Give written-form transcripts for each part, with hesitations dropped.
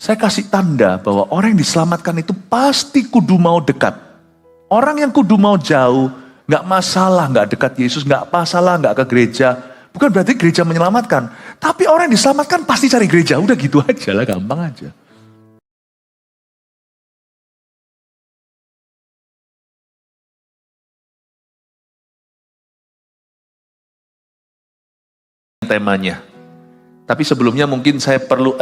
Saya kasih tanda bahwa orang yang diselamatkan itu pasti kudu mau dekat. Orang yang kudu mau jauh, gak masalah gak dekat Yesus, gak masalah gak ke gereja. Bukan berarti gereja menyelamatkan. Tapi orang yang diselamatkan pasti cari gereja. Udah gitu aja lah, gampang aja. Temanya. Tapi sebelumnya mungkin saya perlu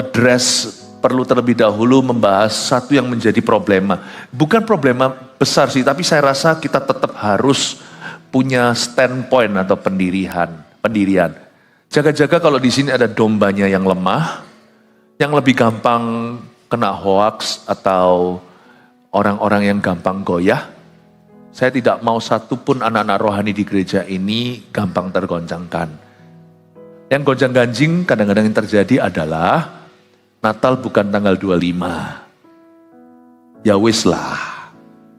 terlebih dahulu membahas satu yang menjadi problema. Bukan problema besar sih, tapi saya rasa kita tetap harus punya standpoint atau pendirian. Jaga-jaga kalau di sini ada dombanya yang lemah, yang lebih gampang kena hoax atau orang-orang yang gampang goyah. Saya tidak mau satupun anak-anak rohani di gereja ini gampang tergoncangkan. Yang gonjang-ganjing kadang-kadang yang terjadi adalah Natal bukan tanggal 25. Ya wis lah.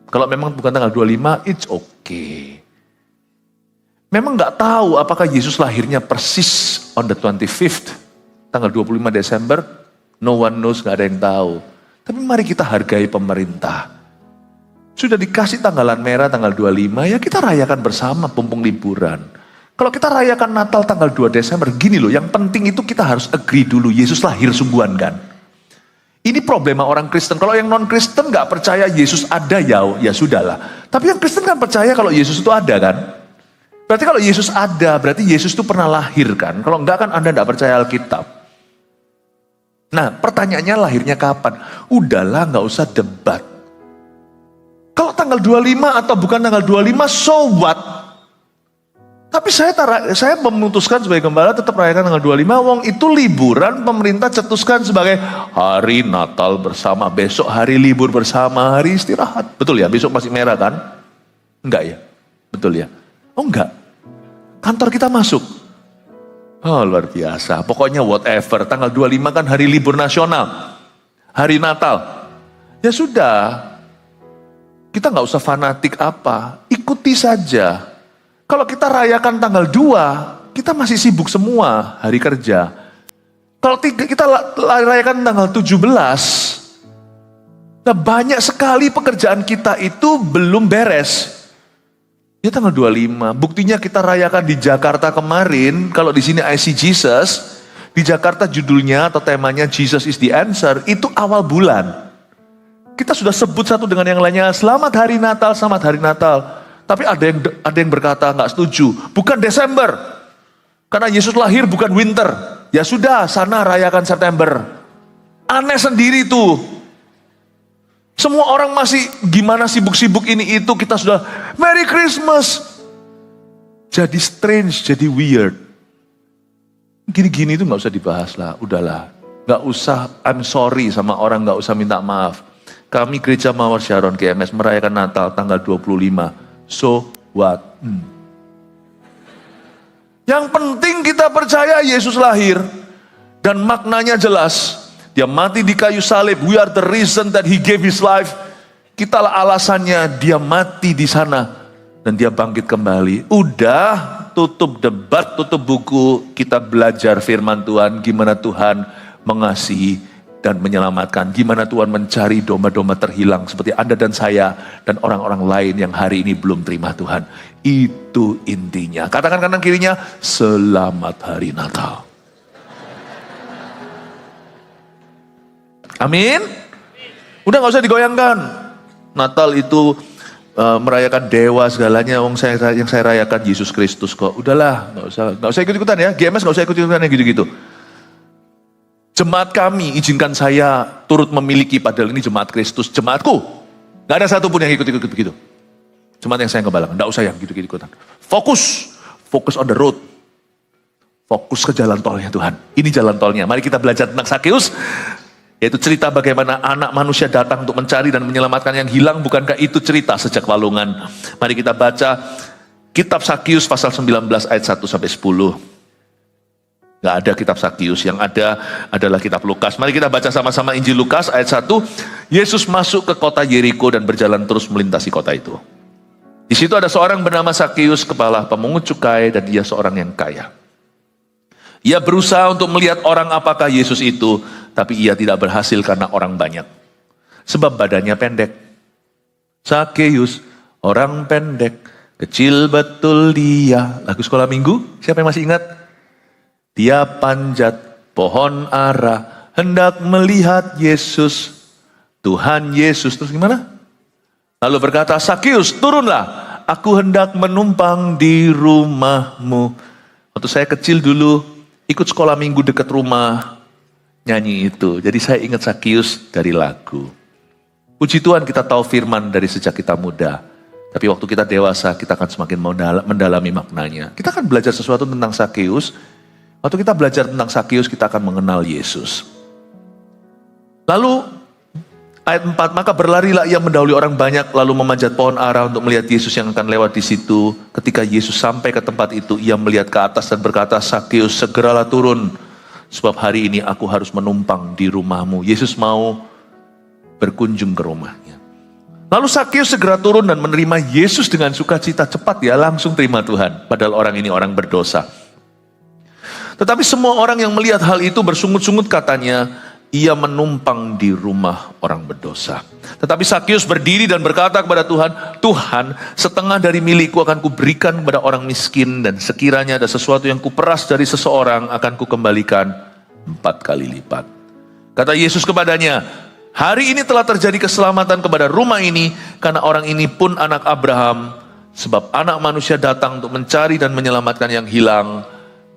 Kalau memang bukan tanggal 25, it's okay. Memang gak tahu apakah Yesus lahirnya persis on the 25th, tanggal 25 Desember. No one knows, gak ada yang tahu. Tapi mari kita hargai pemerintah. Sudah dikasih tanggalan merah tanggal 25, ya kita rayakan bersama mumpung liburan. Kalau kita rayakan Natal tanggal 2 Desember, gini loh, yang penting itu kita harus agree dulu, Yesus lahir sungguhan kan. Ini problema orang Kristen. Kalau yang non-Kristen gak percaya Yesus ada, ya sudahlah. Tapi yang Kristen kan percaya kalau Yesus itu ada kan. Berarti kalau Yesus ada, berarti Yesus itu pernah lahir kan. Kalau enggak kan Anda gak percaya Alkitab. Nah pertanyaannya lahirnya kapan? Udahlah gak usah debat. Kalau tanggal 25 atau bukan tanggal 25, so what? Tapi saya memutuskan sebagai gembala tetap rayakan tanggal 25, wong itu liburan, pemerintah cetuskan sebagai hari Natal bersama, besok hari libur bersama, hari istirahat. Betul ya, besok masih merah kan? Enggak ya? Betul ya? Oh enggak. Kantor kita masuk. Oh luar biasa, pokoknya whatever, tanggal 25 kan hari libur nasional, hari Natal. Ya sudah, kita gak usah fanatik apa, ikuti saja. Kalau kita rayakan tanggal 2, kita masih sibuk semua hari kerja. Kalau kita rayakan tanggal 17, nah banyak sekali pekerjaan kita itu belum beres. Ya tanggal 25, buktinya kita rayakan di Jakarta kemarin, kalau di sini I See Jesus, di Jakarta judulnya atau temanya Jesus is the Answer, itu awal bulan. Kita sudah sebut satu dengan yang lainnya, selamat hari Natal, selamat hari Natal. Tapi ada yang berkata nggak setuju, bukan Desember, karena Yesus lahir bukan winter. Ya sudah, sana rayakan September. Aneh sendiri tuh. Semua orang masih gimana sibuk-sibuk ini itu, kita sudah Merry Christmas. Jadi strange, jadi weird. Gini-gini itu nggak usah dibahas lah, udahlah. Nggak usah I'm sorry sama orang, nggak usah minta maaf. Kami Gereja Mawar Sharon GMS merayakan Natal tanggal 25. So what? Yang penting kita percaya Yesus lahir dan maknanya jelas. Dia mati di kayu salib. We are the reason that he gave his life. Kitalah alasannya dia mati di sana dan dia bangkit kembali. Udah, tutup debat, tutup buku. Kita belajar firman Tuhan, gimana Tuhan mengasihi dan menyelamatkan. Gimana Tuhan mencari domba-domba terhilang seperti Anda dan saya dan orang-orang lain yang hari ini belum terima Tuhan. Itu intinya. Katakan kanan kirinya, selamat hari Natal. Amin. Udah gak usah digoyangkan. Natal itu merayakan dewa segalanya. Yang saya rayakan Yesus Kristus kok. Udahlah, gak usah ikut-ikutan ya. GMS gak usah ikut-ikutan ya gitu-gitu. Jemaat kami izinkan saya turut memiliki, padahal ini jemaat Kristus, jemaatku. Gak ada satupun yang ikut-ikut begitu. Jemaat yang saya ngebalakan, gak usah yang gitu-gituan. Fokus on the road. Fokus ke jalan tolnya Tuhan. Ini jalan tolnya. Mari kita belajar tentang Sakeus. Yaitu cerita bagaimana anak manusia datang untuk mencari dan menyelamatkan yang hilang. Bukankah itu cerita sejak walungan? Mari kita baca kitab Sakeus pasal 19 ayat 1-10. Gak ada kitab Sakeus, yang ada adalah kitab Lukas. Mari kita baca sama-sama Injil Lukas ayat 1. Yesus masuk ke kota Yeriko dan berjalan terus melintasi kota itu. Di situ ada seorang bernama Sakeus, kepala pemungut cukai, dan dia seorang yang kaya. Ia berusaha untuk melihat orang apakah Yesus itu, tapi ia tidak berhasil karena orang banyak. Sebab badannya pendek. Sakeus, orang pendek, kecil betul dia. Lagu sekolah minggu, siapa yang masih ingat? Dia panjat pohon ara, hendak melihat Yesus. Tuhan Yesus, terus gimana? Lalu berkata, Sakeus, turunlah, aku hendak menumpang di rumahmu. Waktu saya kecil dulu, ikut sekolah minggu dekat rumah, nyanyi itu. Jadi saya ingat Sakeus dari lagu. Puji Tuhan kita tahu firman dari sejak kita muda. Tapi waktu kita dewasa, kita akan semakin mendalami maknanya. Kita akan belajar sesuatu tentang Sakeus. Waktu kita belajar tentang Sakeus, kita akan mengenal Yesus. Lalu ayat 4, maka berlarilah ia mendahului orang banyak, lalu memanjat pohon ara untuk melihat Yesus yang akan lewat di situ. Ketika Yesus sampai ke tempat itu, ia melihat ke atas dan berkata, Sakeus, segeralah turun, sebab hari ini aku harus menumpang di rumahmu. Yesus mau berkunjung ke rumahnya. Lalu Sakeus segera turun dan menerima Yesus dengan sukacita. Cepat dia langsung terima Tuhan, padahal orang ini orang berdosa. Tetapi semua orang yang melihat hal itu bersungut-sungut katanya, ia menumpang di rumah orang berdosa. Tetapi Sakeus berdiri dan berkata kepada Tuhan, Tuhan, setengah dari milikku akan kuberikan kepada orang miskin, dan sekiranya ada sesuatu yang kuperas dari seseorang akan kukembalikan 4 kali lipat. Kata Yesus kepadanya, hari ini telah terjadi keselamatan kepada rumah ini, karena orang ini pun anak Abraham, sebab anak manusia datang untuk mencari dan menyelamatkan yang hilang.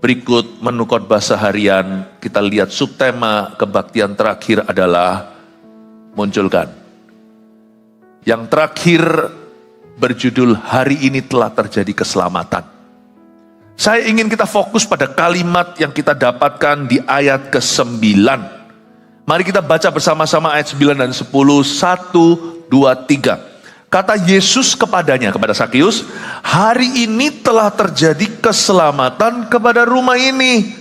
Berikut menu khotbah seharian, kita lihat subtema kebaktian terakhir adalah munculkan. Yang terakhir berjudul hari ini telah terjadi keselamatan. Saya ingin kita fokus pada kalimat yang kita dapatkan di ayat ke-9. Mari kita baca bersama-sama ayat 9 dan 10, 1, 2, 3. Kata Yesus kepadanya, kepada Sakeus, hari ini telah terjadi keselamatan kepada rumah ini.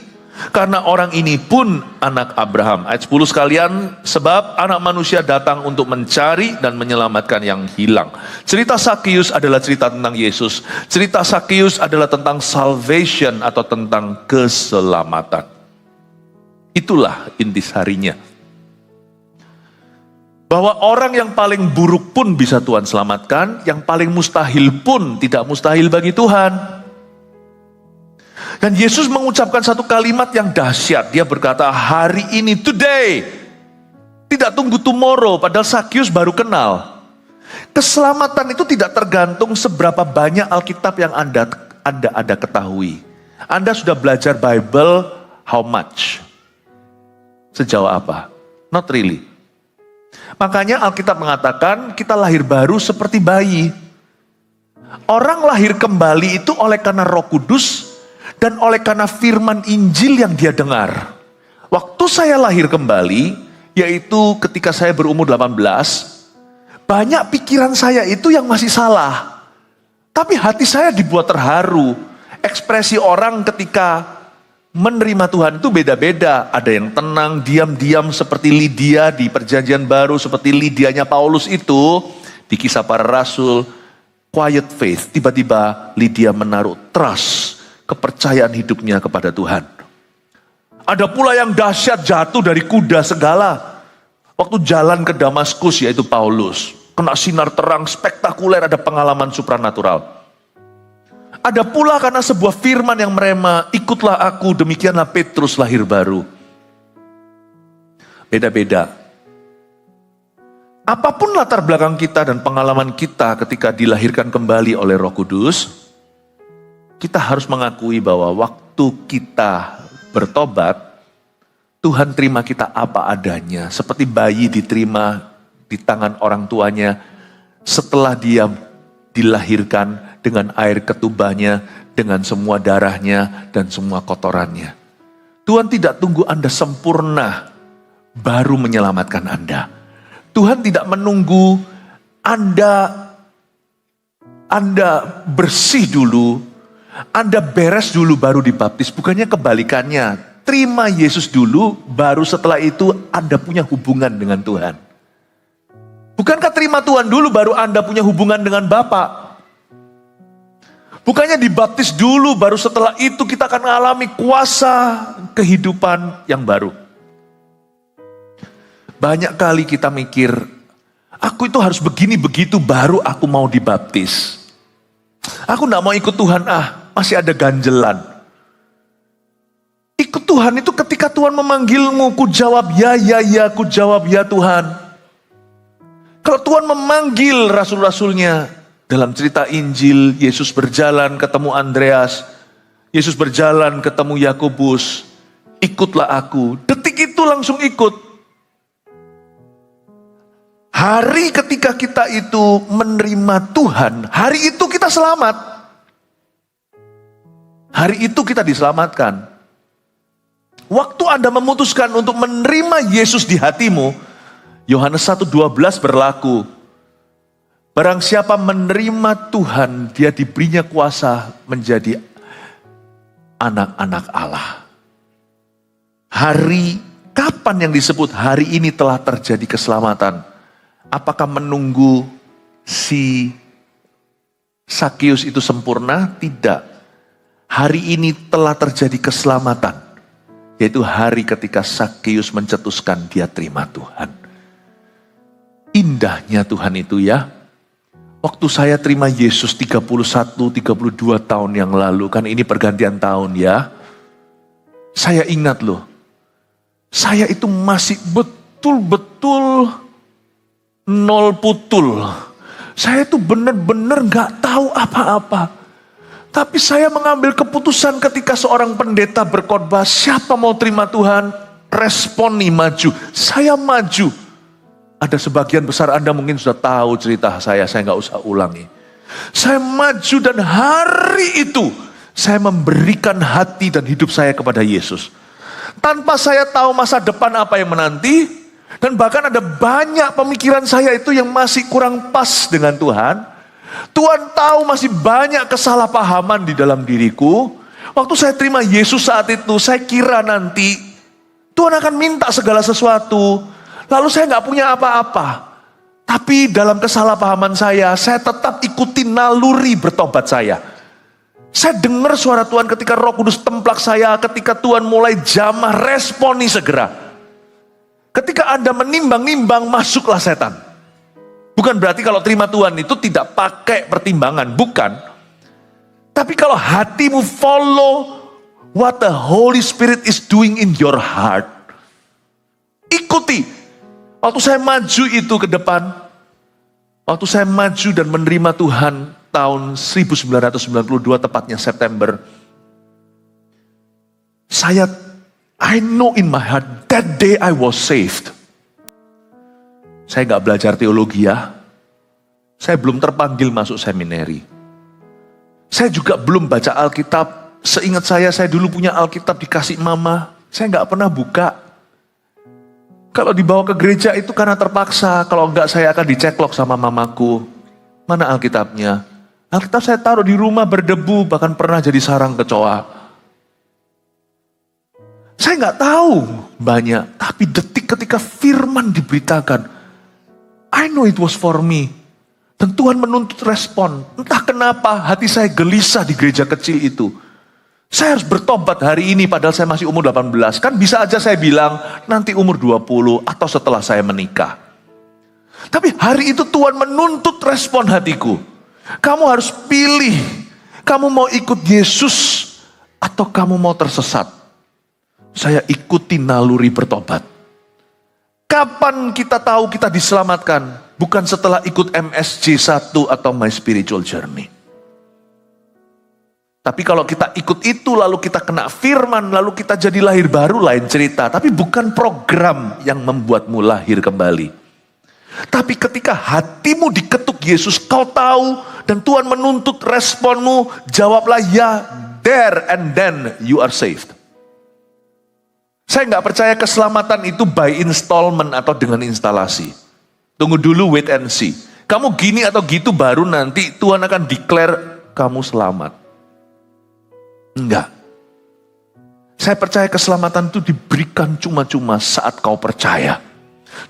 Karena orang ini pun anak Abraham. Ayat 10 sekalian, sebab anak manusia datang untuk mencari dan menyelamatkan yang hilang. Cerita Sakeus adalah cerita tentang Yesus. Cerita Sakeus adalah tentang salvation atau tentang keselamatan. Itulah intisarinya. Bahwa orang yang paling buruk pun bisa Tuhan selamatkan, yang paling mustahil pun tidak mustahil bagi Tuhan. Dan Yesus mengucapkan satu kalimat yang dahsyat. Dia berkata, hari ini, today. Tidak tunggu tomorrow, padahal Sakeus baru kenal. Keselamatan itu tidak tergantung seberapa banyak Alkitab yang Anda ketahui. Anda sudah belajar Bible, how much? Sejauh apa? Not really. Makanya Alkitab mengatakan kita lahir baru seperti bayi. Orang lahir kembali itu oleh karena Roh Kudus dan oleh karena firman Injil yang dia dengar. Waktu saya lahir kembali, yaitu ketika saya berumur 18, banyak pikiran saya itu yang masih salah. Tapi hati saya dibuat terharu. Ekspresi orang ketika menerima Tuhan itu beda-beda. Ada yang tenang, diam-diam seperti Lydia di Perjanjian Baru, seperti Lydianya Paulus itu di Kisah Para Rasul. Quiet faith, tiba-tiba Lydia menaruh trust, kepercayaan hidupnya kepada Tuhan. Ada pula yang dahsyat jatuh dari kuda segala. Waktu jalan ke Damaskus, yaitu Paulus, kena sinar terang spektakuler, ada pengalaman supranatural. Ada pula karena sebuah firman yang merema, ikutlah aku, demikianlah Petrus lahir baru. Beda-beda. Apapun latar belakang kita dan pengalaman kita ketika dilahirkan kembali oleh Roh Kudus, kita harus mengakui bahwa waktu kita bertobat, Tuhan terima kita apa adanya. Seperti bayi diterima di tangan orang tuanya setelah dia dilahirkan dengan air ketubahnya, dengan semua darahnya dan semua kotorannya. Tuhan tidak tunggu Anda sempurna baru menyelamatkan Anda. Tuhan tidak menunggu Anda bersih dulu, Anda beres dulu baru dibaptis. Bukannya kebalikannya. Terima Yesus dulu, baru setelah itu Anda punya hubungan dengan Tuhan. Bukankah terima Tuhan dulu baru Anda punya hubungan dengan Bapa? Bukannya dibaptis dulu, baru setelah itu kita akan mengalami kuasa kehidupan yang baru. Banyak kali kita mikir, aku itu harus begini begitu baru aku mau dibaptis. Aku gak mau ikut Tuhan, masih ada ganjelan. Ikut Tuhan itu ketika Tuhan memanggilmu, ku jawab ya, ku jawab ya Tuhan. Kalau Tuhan memanggil rasul-rasulnya, dalam cerita Injil, Yesus berjalan ketemu Andreas, Yesus berjalan ketemu Yakobus, ikutlah aku. Detik itu langsung ikut. Hari ketika kita itu menerima Tuhan, hari itu kita selamat. Hari itu kita diselamatkan. Waktu Anda memutuskan untuk menerima Yesus di hatimu, Yohanes 1:12 berlaku. Barang siapa menerima Tuhan, dia diberinya kuasa menjadi anak-anak Allah. Hari kapan yang disebut hari ini telah terjadi keselamatan? Apakah menunggu si Sakeus itu sempurna? Tidak. Hari ini telah terjadi keselamatan. Yaitu hari ketika Sakeus mencetuskan dia terima Tuhan. Indahnya Tuhan itu ya. Waktu saya terima Yesus 31-32 tahun yang lalu. Kan ini pergantian tahun ya. Saya ingat loh. Saya itu masih betul-betul nol putul. Saya tuh benar-benar gak tahu apa-apa. Tapi saya mengambil keputusan ketika seorang pendeta berkhotbah, siapa mau terima Tuhan? Responi maju. Saya maju. Ada sebagian besar Anda mungkin sudah tahu cerita saya gak usah ulangi. Saya maju dan hari itu saya memberikan hati dan hidup saya kepada Yesus. Tanpa saya tahu masa depan apa yang menanti. Dan bahkan ada banyak pemikiran saya itu yang masih kurang pas dengan Tuhan. Tuhan tahu masih banyak kesalahpahaman di dalam diriku. Waktu saya terima Yesus saat itu, saya kira nanti Tuhan akan minta segala sesuatu. Lalu saya gak punya apa-apa. Tapi dalam kesalahpahaman saya tetap ikuti naluri bertobat saya. Saya dengar suara Tuhan ketika Roh Kudus templak saya, ketika Tuhan mulai jamah, responi segera. Ketika Anda menimbang-nimbang, masuklah setan. Bukan berarti kalau terima Tuhan itu tidak pakai pertimbangan, bukan. Tapi kalau hatimu follow what the Holy Spirit is doing in your heart, ikuti. Waktu saya maju itu ke depan, waktu saya maju dan menerima Tuhan tahun 1992 tepatnya September, I know in my heart, that day I was saved. Saya gak belajar teologi ya. Saya belum terpanggil masuk seminari. Saya juga belum baca Alkitab. Seingat saya dulu punya Alkitab dikasih mama. Saya gak pernah buka. Kalau dibawa ke gereja itu karena terpaksa. Kalau enggak saya akan diceklok sama mamaku. Mana Alkitabnya? Alkitab saya taruh di rumah berdebu, bahkan pernah jadi sarang kecoa. Saya nggak tahu banyak, tapi detik ketika firman diberitakan, I know it was for me. Dan Tuhan menuntut respon. Entah kenapa hati saya gelisah di gereja kecil itu. Saya harus bertobat hari ini padahal saya masih umur 18. Kan bisa aja saya bilang nanti umur 20 atau setelah saya menikah. Tapi hari itu Tuhan menuntut respon hatiku. Kamu harus pilih. Kamu mau ikut Yesus atau kamu mau tersesat? Saya ikuti naluri bertobat. Kapan kita tahu kita diselamatkan? Bukan setelah ikut MSJ 1 atau My Spiritual Journey. Tapi kalau kita ikut itu, lalu kita kena firman, lalu kita jadi lahir baru, lain cerita. Tapi bukan program yang membuatmu lahir kembali. Tapi ketika hatimu diketuk Yesus, kau tahu, dan Tuhan menuntut responmu, jawablah ya, there and then you are saved. Saya nggak percaya keselamatan itu by installment atau dengan instalasi. Tunggu dulu, wait and see. Kamu gini atau gitu baru nanti Tuhan akan declare kamu selamat. Enggak. Saya percaya keselamatan itu diberikan cuma-cuma saat kau percaya.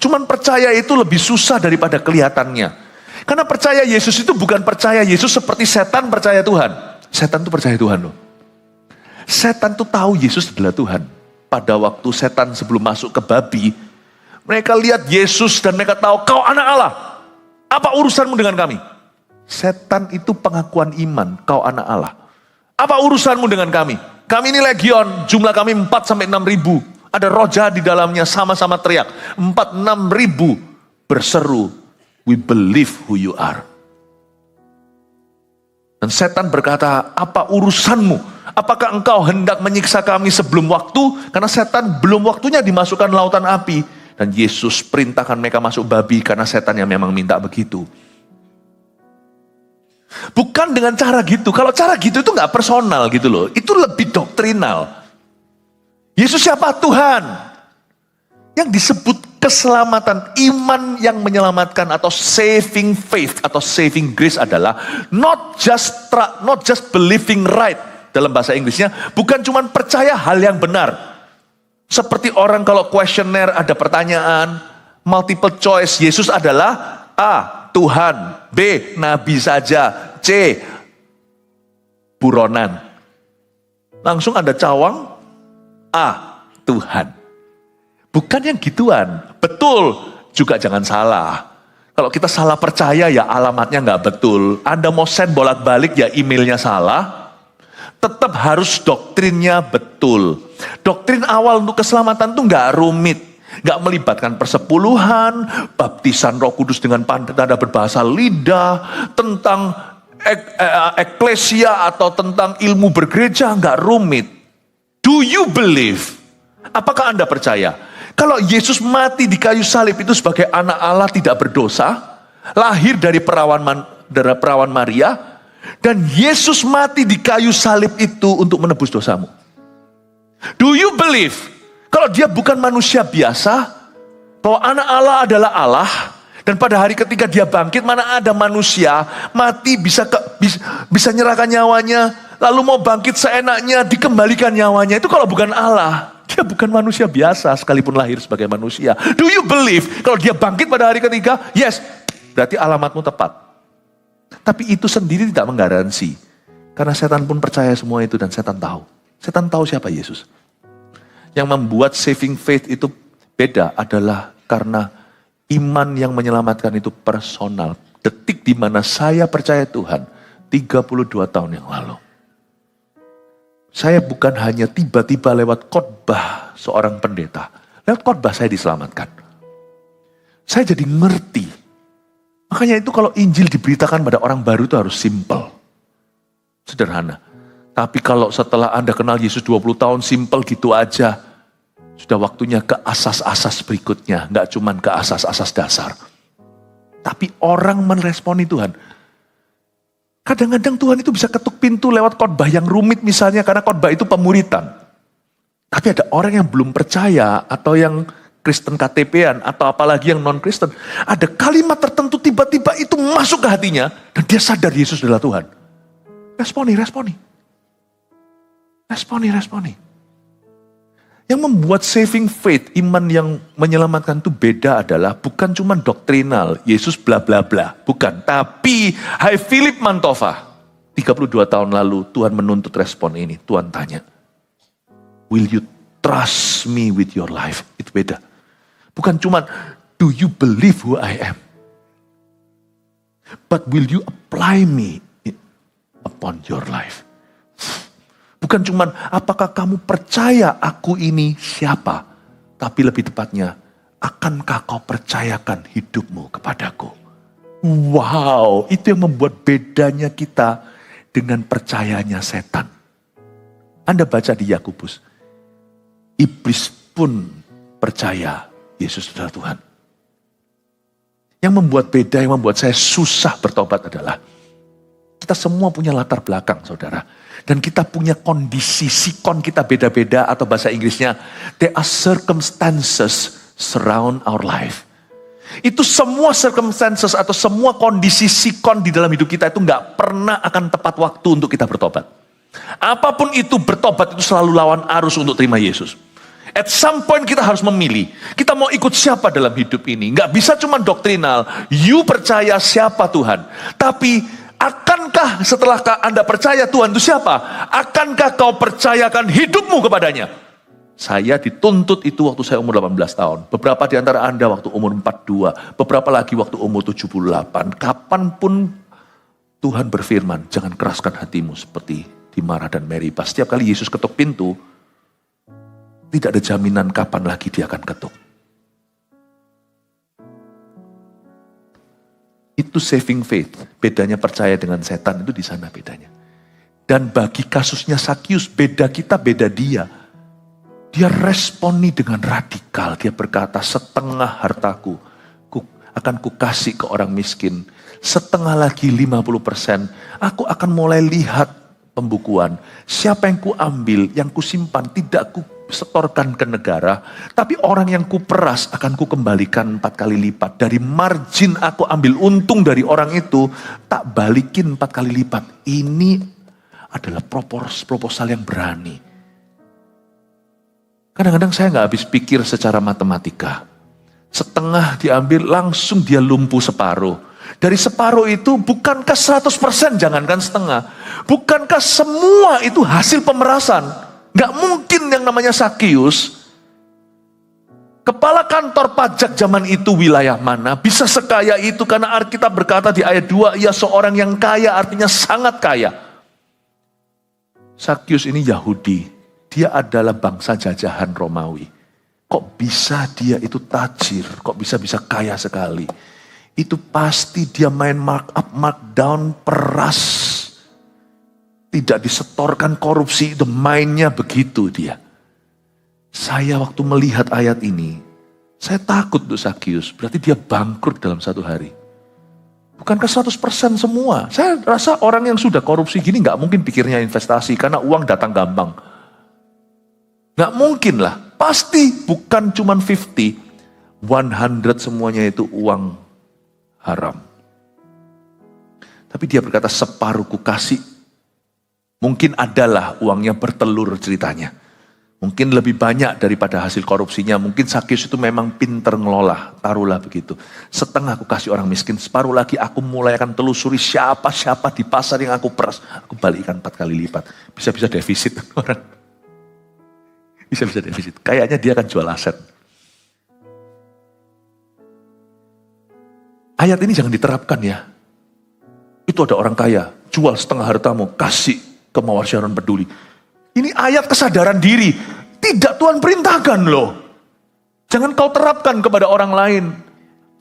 Cuman percaya itu lebih susah daripada kelihatannya. Karena percaya Yesus itu bukan percaya Yesus seperti setan percaya Tuhan. setan tuh percaya Tuhan loh. Setan tuh tahu Yesus adalah Tuhan. Pada waktu setan sebelum masuk ke babi, mereka lihat Yesus dan mereka tahu, kau anak Allah. Apa urusanmu dengan kami? Setan itu pengakuan iman, kau anak Allah. Apa urusanmu dengan kami? Kami ini legion, jumlah kami 4-6 ribu. Ada roh jahat di dalamnya, sama-sama teriak. 4-6 ribu berseru, we believe who you are. Dan setan berkata, apa urusanmu? Apakah engkau hendak menyiksa kami sebelum waktu? Karena setan belum waktunya dimasukkan lautan api. Dan Yesus perintahkan mereka masuk babi karena setan yang memang minta begitu. Bukan dengan cara gitu. Kalau cara gitu itu gak personal gitu loh. Itu lebih doktrinal. Yesus siapa? Tuhan. Yang disebut keselamatan, iman yang menyelamatkan atau saving faith atau saving grace adalah not just believing right dalam bahasa Inggrisnya. Bukan cuma percaya hal yang benar. Seperti orang kalau kuesioner ada pertanyaan, multiple choice, Yesus adalah A. Tuhan, B. Nabi saja, C. Buronan. Langsung ada cawang, A. Tuhan. Bukan yang gituan, betul juga jangan salah. Kalau kita salah percaya ya alamatnya nggak betul. Anda mau send bolak-balik ya emailnya salah. Tetap harus doktrinnya betul. Doktrin awal untuk keselamatan tuh nggak rumit. Gak melibatkan persepuluhan, baptisan Roh Kudus dengan tanda berbahasa lidah, tentang eklesia atau tentang ilmu bergereja, gak rumit. Do you believe? Apakah Anda percaya? Kalau Yesus mati di kayu salib itu sebagai anak Allah tidak berdosa, lahir dari perawan Maria, dan Yesus mati di kayu salib itu untuk menebus dosamu. Do you believe? Kalau dia bukan manusia biasa, bahwa anak Allah adalah Allah, dan pada hari ketiga dia bangkit, mana ada manusia mati bisa nyerahkan nyawanya, lalu mau bangkit seenaknya, dikembalikan nyawanya. Itu kalau bukan Allah, dia bukan manusia biasa sekalipun lahir sebagai manusia. Do you believe kalau dia bangkit pada hari ketiga? Yes, berarti alamatmu tepat. Tapi itu sendiri tidak menggaransi, karena setan pun percaya semua itu dan setan tahu. Setan tahu siapa Yesus. Yang membuat saving faith itu beda adalah karena iman yang menyelamatkan itu personal. Detik di mana saya percaya Tuhan 32 tahun yang lalu. Saya bukan hanya tiba-tiba lewat khotbah seorang pendeta. Lewat khotbah saya diselamatkan. Saya jadi ngerti. Makanya itu kalau Injil diberitakan pada orang baru itu harus simple. Sederhana. Tapi kalau setelah Anda kenal Yesus 20 tahun simple gitu aja, sudah waktunya ke asas-asas berikutnya. Nggak cuma ke asas-asas dasar. Tapi orang meresponi Tuhan. Kadang-kadang Tuhan itu bisa ketuk pintu lewat khotbah yang rumit misalnya, karena khotbah itu pemuritan. Tapi ada orang yang belum percaya, atau yang Kristen KTP-an, atau apalagi yang non-Kristen. Ada kalimat tertentu tiba-tiba itu masuk ke hatinya, dan dia sadar Yesus adalah Tuhan. Responi. Yang membuat saving faith, iman yang menyelamatkan itu beda adalah bukan cuma doktrinal, Yesus bla bla bla. Bukan, tapi hai Philip Mantova, 32 tahun lalu Tuhan menuntut respon ini. Tuhan tanya, will you trust me with your life? Itu beda. Bukan cuma, do you believe who I am? But will you apply me upon your life? Bukan cuma apakah kamu percaya aku ini siapa, tapi lebih tepatnya, akankah kau percayakan hidupmu kepadaku? Wow, itu yang membuat bedanya kita dengan percayanya setan. Anda baca di Yakobus, iblis pun percaya Yesus adalah Tuhan. Yang membuat beda, yang membuat saya susah bertobat adalah, kita semua punya latar belakang, saudara. Dan kita punya kondisi, sikon kita beda-beda, atau bahasa Inggrisnya, there are circumstances surround our life. Itu semua circumstances atau semua kondisi sikon di dalam hidup kita itu gak pernah akan tepat waktu untuk kita bertobat. Apapun itu, bertobat itu selalu lawan arus untuk terima Yesus. At some point kita harus memilih, kita mau ikut siapa dalam hidup ini. Gak bisa cuma doktrinal, you percaya siapa Tuhan. Tapi, akan Akankah setelah Anda percaya Tuhan itu siapa? Akankah kau percayakan hidupmu kepadanya? Saya dituntut itu waktu saya umur 18 tahun. Beberapa di antara Anda waktu umur 42. Beberapa lagi waktu umur 78. Kapanpun Tuhan berfirman, jangan keraskan hatimu seperti di Marah dan Meribah. Setiap kali Yesus ketuk pintu, tidak ada jaminan kapan lagi dia akan ketuk. Itu saving faith. Bedanya percaya dengan setan itu di sana bedanya. Dan bagi kasusnya Sakius, beda kita, beda dia. Dia responi dengan radikal. Dia berkata, setengah hartaku akan kukasih ke orang miskin. Setengah lagi 50%. Aku akan mulai lihat pembukuan. Siapa yang kuambil, yang kusimpan, tidak kusetorkan ke negara. Tapi orang yang kuperas akan kukembalikan 4 kali lipat. Dari margin aku ambil untung dari orang itu, tak balikin 4 kali lipat. Ini adalah proposal yang berani. Kadang-kadang saya nggak habis pikir secara matematika. Setengah diambil, langsung dia lumpuh separuh. Dari separuh itu, bukankah 100%, jangankan setengah. Bukankah semua itu hasil pemerasan? Nggak mungkin yang namanya Sakius, kepala kantor pajak zaman itu wilayah mana, bisa sekaya itu, karena Alkitab berkata di ayat 2, ia seorang yang kaya, artinya sangat kaya. Sakius ini Yahudi. Dia adalah bangsa jajahan Romawi. Kok bisa dia itu tajir? Kok bisa kaya sekali? Itu pasti dia main markup, markdown, peras. Tidak disetorkan korupsi, itu mainnya begitu dia. Saya waktu melihat ayat ini, saya takut untuk Sakius. Berarti dia bangkrut dalam satu hari. Bukankah 100% semua? Saya rasa orang yang sudah korupsi gini gak mungkin pikirnya investasi, karena uang datang gampang. Gak mungkin lah, pasti bukan cuma 50, 100 semuanya itu uang haram. Tapi dia berkata separuh ku kasih. Mungkin adalah uangnya bertelur ceritanya. Mungkin lebih banyak daripada hasil korupsinya. Mungkin Sakius itu memang pinter ngelola, taruhlah begitu. Setengah aku kasih orang miskin, separuh lagi aku mulai akan telusuri siapa-siapa di pasar yang aku peras. Aku balikkan 4 kali lipat. Bisa-bisa defisit orang. Bisa-bisa defisit. Kayaknya dia akan jual aset. Ayat ini jangan diterapkan ya. Itu ada orang kaya, jual setengah hartamu, kasih ke Mawar Sharon Peduli. Ini ayat kesadaran diri. Tidak Tuhan perintahkan loh. Jangan kau terapkan kepada orang lain.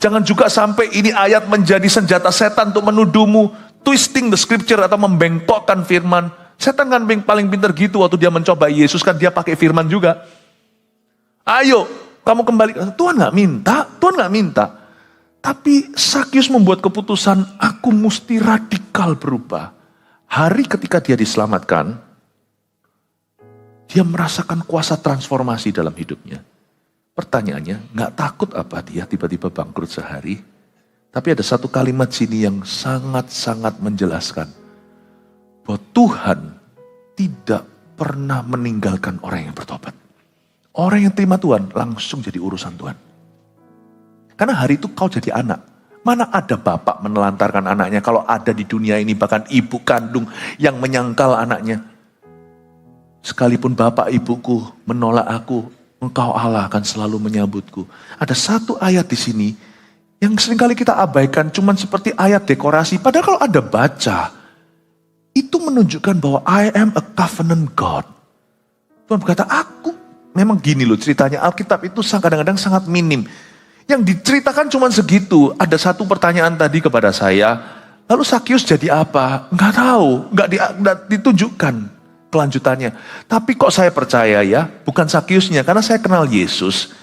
Jangan juga sampai ini ayat menjadi senjata setan untuk menuduhmu. Twisting the scripture atau membengkokkan firman. Setan kan paling pintar gitu waktu dia mencoba Yesus, kan dia pakai firman juga. Ayo, kamu kembali. Tuhan gak minta. Tapi Sakius membuat keputusan, aku mesti radikal berubah. Hari ketika dia diselamatkan, dia merasakan kuasa transformasi dalam hidupnya. Pertanyaannya, gak takut apa dia tiba-tiba bangkrut sehari? Tapi ada satu kalimat sini yang sangat-sangat menjelaskan. Bahwa Tuhan tidak pernah meninggalkan orang yang bertobat. Orang yang terima Tuhan langsung jadi urusan Tuhan. Karena hari itu kau jadi anak. Mana ada bapak menelantarkan anaknya kalau ada di dunia ini, bahkan ibu kandung yang menyangkal anaknya. Sekalipun bapak ibuku menolak aku, engkau Allah akan selalu menyambutku. Ada satu ayat di sini yang seringkali kita abaikan, cuman seperti ayat dekorasi. Padahal kalau ada baca, itu menunjukkan bahwa I am a covenant God. Tuhan berkata, aku memang gini loh ceritanya. Alkitab itu kadang-kadang sangat minim. Yang diceritakan cuma segitu. Ada satu pertanyaan tadi kepada saya. Lalu Sakius jadi apa? Enggak tahu. Enggak ditunjukkan kelanjutannya. Tapi kok saya percaya ya, bukan Sakiusnya. Karena saya kenal Yesus.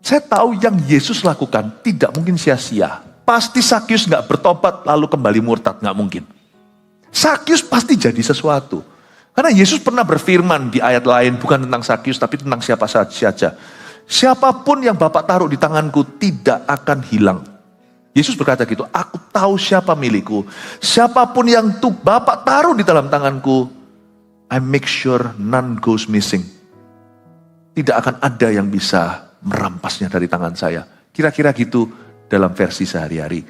Saya tahu yang Yesus lakukan tidak mungkin sia-sia. Pasti Sakius enggak bertobat lalu kembali murtad. Enggak mungkin. Sakius pasti jadi sesuatu. Karena Yesus pernah berfirman di ayat lain, bukan tentang Sakius, tapi tentang siapa saja. Siapapun yang Bapak taruh di tanganku tidak akan hilang. Yesus berkata gitu, aku tahu siapa milikku. Siapapun yang Bapak taruh di dalam tanganku, I make sure none goes missing. Tidak akan ada yang bisa merampasnya dari tangan saya. Kira-kira gitu dalam versi sehari-hari.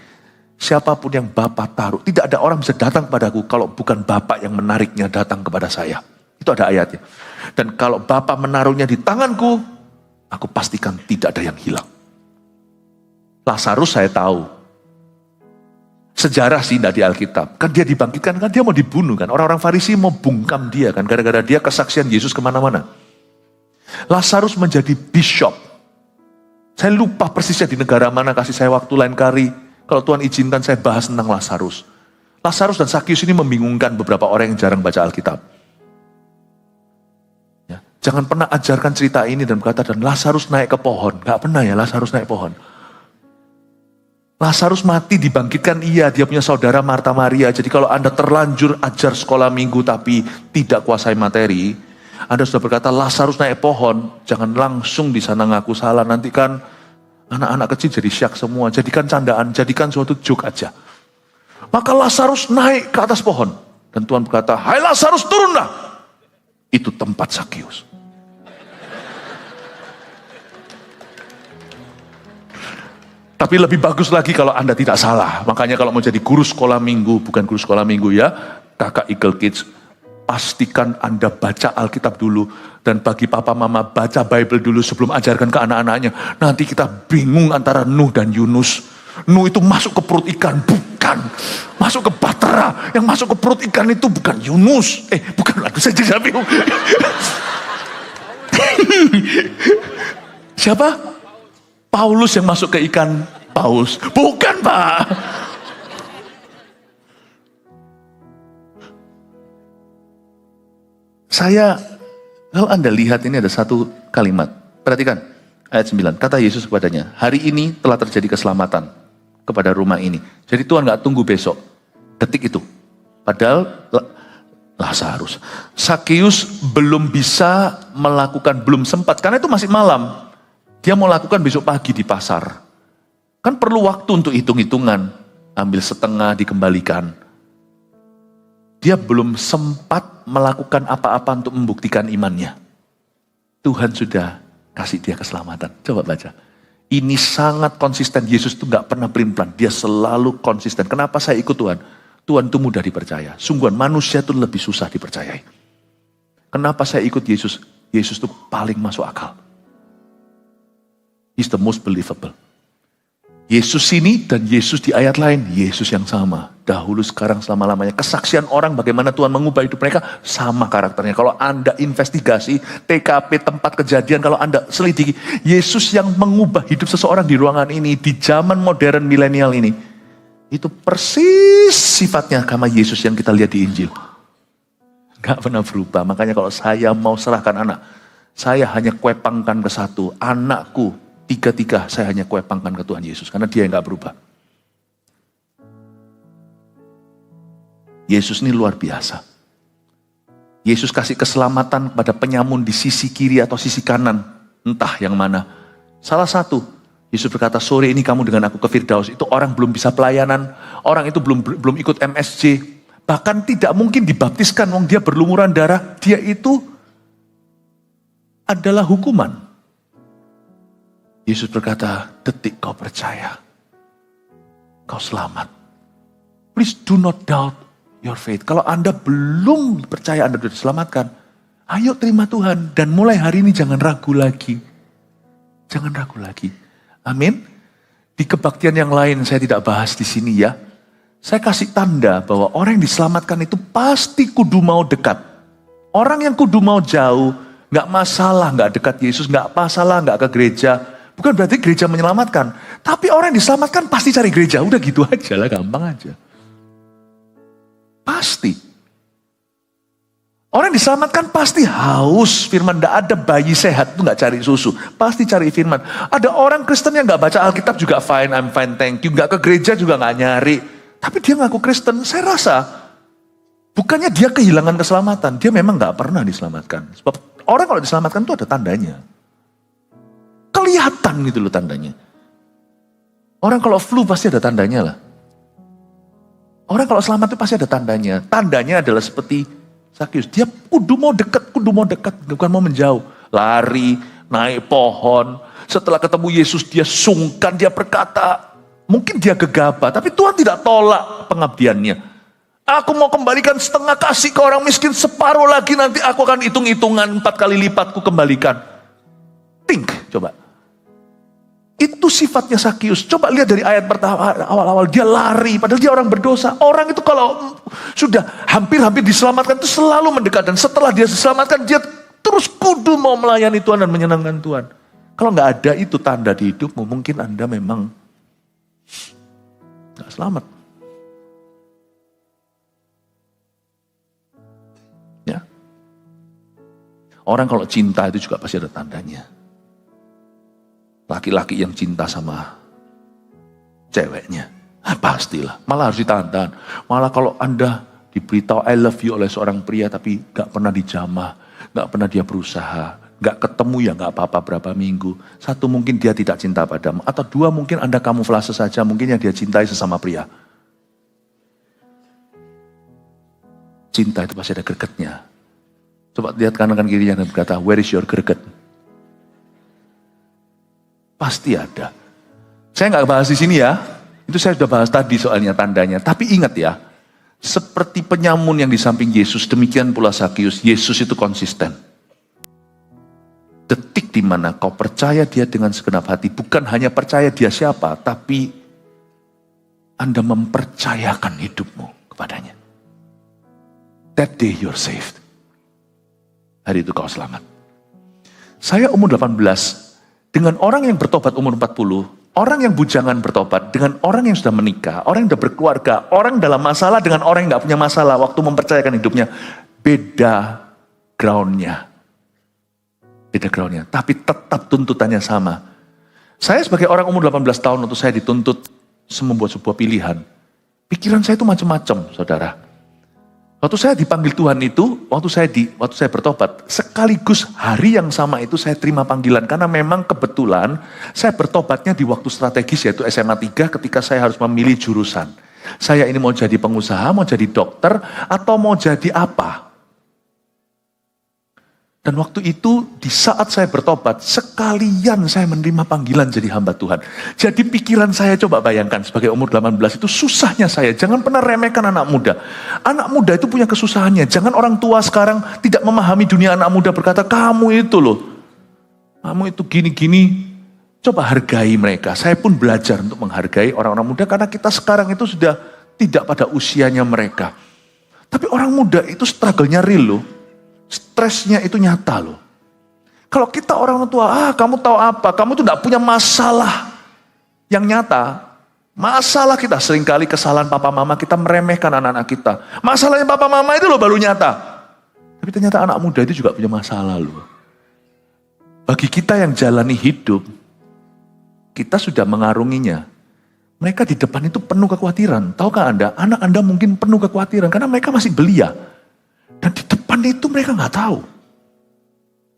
siapapun yang Bapa taruh, tidak ada orang bisa datang kepadaku kalau bukan Bapa yang menariknya datang kepada saya. Itu ada ayatnya. Dan kalau Bapa menaruhnya di tanganku, aku pastikan tidak ada yang hilang. Lazarus saya tahu. Sejarah sih tidak di Alkitab. Kan dia dibangkitkan, kan dia mau dibunuh kan. Orang-orang Farisi mau bungkam dia kan. Gara-gara dia kesaksian Yesus kemana-mana. Lazarus menjadi bishop. Saya lupa persisnya di negara mana, kasih saya waktu lain kali. Kalau Tuhan izinkan saya bahas tentang Lazarus. Lazarus dan Sakius ini membingungkan beberapa orang yang jarang baca Alkitab. Ya, jangan pernah ajarkan cerita ini dan berkata, dan Lazarus naik ke pohon. Gak pernah ya Lazarus naik pohon. Lazarus mati dibangkitkan iya, dia punya saudara Marta Maria. Jadi kalau Anda terlanjur ajar sekolah minggu tapi tidak kuasai materi, Anda sudah berkata Lazarus naik pohon, jangan langsung di sana ngaku salah. Nanti kan anak-anak kecil jadi syak semua. Jadikan candaan, jadikan suatu joke aja. Maka Lazarus naik ke atas pohon. Dan Tuhan berkata, hai Lazarus turunlah. Itu tempat Sakius. Tapi lebih bagus lagi kalau Anda tidak salah. Makanya kalau mau jadi guru sekolah minggu, bukan guru sekolah minggu ya, kakak Eagle Kids, pastikan Anda baca Alkitab dulu. Dan bagi papa mama baca Bible dulu sebelum ajarkan ke anak-anaknya. Nanti kita bingung antara Nuh dan Yunus. Nuh itu masuk ke perut ikan, bukan. Masuk ke Bahtera, yang masuk ke perut ikan itu bukan Yunus. Bukan, aduh saya jadi bingung. Siapa? Paulus yang masuk ke ikan paus. Bukan Pak. Kalau Anda lihat ini ada satu kalimat. Perhatikan ayat 9. Kata Yesus kepadanya, hari ini telah terjadi keselamatan kepada rumah ini. Jadi Tuhan gak tunggu besok. Detik itu. Padahal Lazarus. Sakius belum bisa melakukan, belum sempat. Karena itu masih malam. Dia mau lakukan besok pagi di pasar. Kan perlu waktu untuk hitung-hitungan. Ambil setengah, dikembalikan. Dia belum sempat melakukan apa-apa untuk membuktikan imannya. Tuhan sudah kasih dia keselamatan. Coba baca. Ini sangat konsisten. Yesus itu gak pernah pelin-pelan. Dia selalu konsisten. Kenapa saya ikut Tuhan? Tuhan itu mudah dipercaya. Sungguhan manusia itu lebih susah dipercayai. Kenapa saya ikut Yesus? Yesus itu paling masuk akal. He's the most believable. Yesus ini dan Yesus di ayat lain, Yesus yang sama. Dahulu, sekarang, selama-lamanya. Kesaksian orang bagaimana Tuhan mengubah hidup mereka, sama karakternya. Kalau Anda investigasi, TKP, tempat kejadian, kalau Anda selidiki, Yesus yang mengubah hidup seseorang di ruangan ini, di zaman modern milenial ini, itu persis sifatnya sama Yesus yang kita lihat di Injil. Gak pernah berubah. Makanya kalau saya mau serahkan anak, saya hanya kuepangkan ke satu, anakku, tiga-tiga saya hanya kuepangkan ke Tuhan Yesus. Karena dia yang gak berubah. Yesus ini luar biasa. Yesus kasih keselamatan kepada penyamun di sisi kiri atau sisi kanan. Entah yang mana. Salah satu, Yesus berkata, sore ini kamu dengan aku ke Firdaus. Itu orang belum bisa pelayanan. Orang itu belum ikut MSJ. Bahkan tidak mungkin dibaptiskan. Wong dia berlumuran darah. Dia itu adalah hukuman. Yesus berkata, detik kau percaya, kau selamat. Please do not doubt your faith. Kalau Anda belum percaya Anda sudah diselamatkan, ayo terima Tuhan. Dan mulai hari ini jangan ragu lagi. Jangan ragu lagi. Amin. Di kebaktian yang lain saya tidak bahas di sini ya. Saya kasih tanda bahwa orang yang diselamatkan itu pasti kudu mau dekat. Orang yang kudu mau jauh, gak masalah gak dekat Yesus, gak masalah gak ke gereja. Bukan berarti gereja menyelamatkan. Tapi orang yang diselamatkan pasti cari gereja. Udah gitu aja lah, gampang aja. Pasti. Orang yang diselamatkan pasti haus firman. Tidak ada bayi sehat itu gak cari susu. Pasti cari firman. Ada orang Kristen yang gak baca Alkitab juga fine, I'm fine, thank you. Gak ke gereja juga gak nyari. Tapi dia ngaku Kristen. Saya rasa bukannya dia kehilangan keselamatan. Dia memang gak pernah diselamatkan. Sebab orang kalau diselamatkan itu ada tandanya. Kelihatan gitu loh tandanya. Orang kalau flu pasti ada tandanya lah. Orang kalau selamat itu pasti ada tandanya. Tandanya adalah seperti Sakius. Dia kudu mau dekat, bukan mau menjauh. Lari, naik pohon. Setelah ketemu Yesus dia sungkan, dia berkata, Mungkin dia gegabah, tapi Tuhan tidak tolak pengabdiannya. Aku mau kembalikan setengah, kasih ke orang miskin, separuh lagi nanti aku akan hitung-hitungan 4 kali lipat ku kembalikan. Think, coba. Itu sifatnya Sakius. Coba lihat dari ayat pertama, awal-awal dia lari, padahal dia orang berdosa. Orang itu kalau sudah hampir-hampir diselamatkan itu selalu mendekat. Dan setelah dia diselamatkan, dia terus kudu mau melayani Tuhan dan menyenangkan Tuhan. Kalau nggak ada itu tanda di hidupmu, mungkin Anda memang nggak selamat. Ya. Orang kalau cinta itu juga pasti ada tandanya. Laki-laki yang cinta sama ceweknya, pastilah. Malah harus ditantang. Malah kalau Anda diberitahu I love you oleh seorang pria tapi gak pernah dijamah, gak pernah dia berusaha, gak ketemu ya gak apa-apa berapa minggu. Satu, mungkin dia tidak cinta padamu. Atau dua, mungkin Anda kamuflase saja, mungkin yang dia cintai sesama pria. Cinta itu pasti ada gregetnya. Coba lihat kanan kirinya dan berkata, where is your greget? Pasti ada. Saya nggak bahas di sini ya. Itu saya sudah bahas tadi soalnya tandanya. Tapi ingat ya, seperti penyamun yang di samping Yesus, demikian pula Sakius. Yesus itu konsisten. Detik di mana kau percaya dia dengan segenap hati, bukan hanya percaya dia siapa, tapi Anda mempercayakan hidupmu kepadanya. That day you're saved. Hari itu kau selamat. Saya umur 18. Dengan orang yang bertobat umur 40, orang yang bujangan bertobat, dengan orang yang sudah menikah, orang yang sudah berkeluarga, orang dalam masalah dengan orang yang gak punya masalah, waktu mempercayakan hidupnya, beda groundnya. Beda groundnya, tapi tetap tuntutannya sama. Saya sebagai orang umur 18 tahun, waktu saya dituntut membuat sebuah pilihan, pikiran saya itu macam-macam, saudara. Waktu saya dipanggil Tuhan itu, waktu saya bertobat, sekaligus hari yang sama itu saya terima panggilan. Karena memang kebetulan saya bertobatnya di waktu strategis, yaitu SMA 3 ketika saya harus memilih jurusan. Saya ini mau jadi pengusaha, mau jadi dokter, atau mau jadi apa. Dan waktu itu di saat saya bertobat, sekalian saya menerima panggilan jadi hamba Tuhan. Jadi pikiran saya, coba bayangkan sebagai umur 18 itu susahnya saya. Jangan pernah remehkan anak muda. Anak muda itu punya kesusahannya. Jangan orang tua sekarang tidak memahami dunia anak muda berkata, kamu itu loh, kamu itu gini-gini. Coba hargai mereka. Saya pun belajar untuk menghargai orang-orang muda karena kita sekarang itu sudah tidak pada usianya mereka. Tapi orang muda itu struggle-nya real loh. Stresnya itu nyata loh. Kalau kita orang tua, kamu tahu apa? Kamu tuh gak punya masalah yang nyata. Masalah kita seringkali kesalahan papa mama, kita meremehkan anak-anak kita. Masalahnya papa mama itu loh baru nyata. Tapi ternyata anak muda itu juga punya masalah loh. Bagi kita yang jalani hidup, kita sudah mengarunginya. Mereka di depan itu penuh kekhawatiran. Tahukah Anda, anak Anda mungkin penuh kekhawatiran karena mereka masih belia. Dan di depan itu mereka nggak tahu.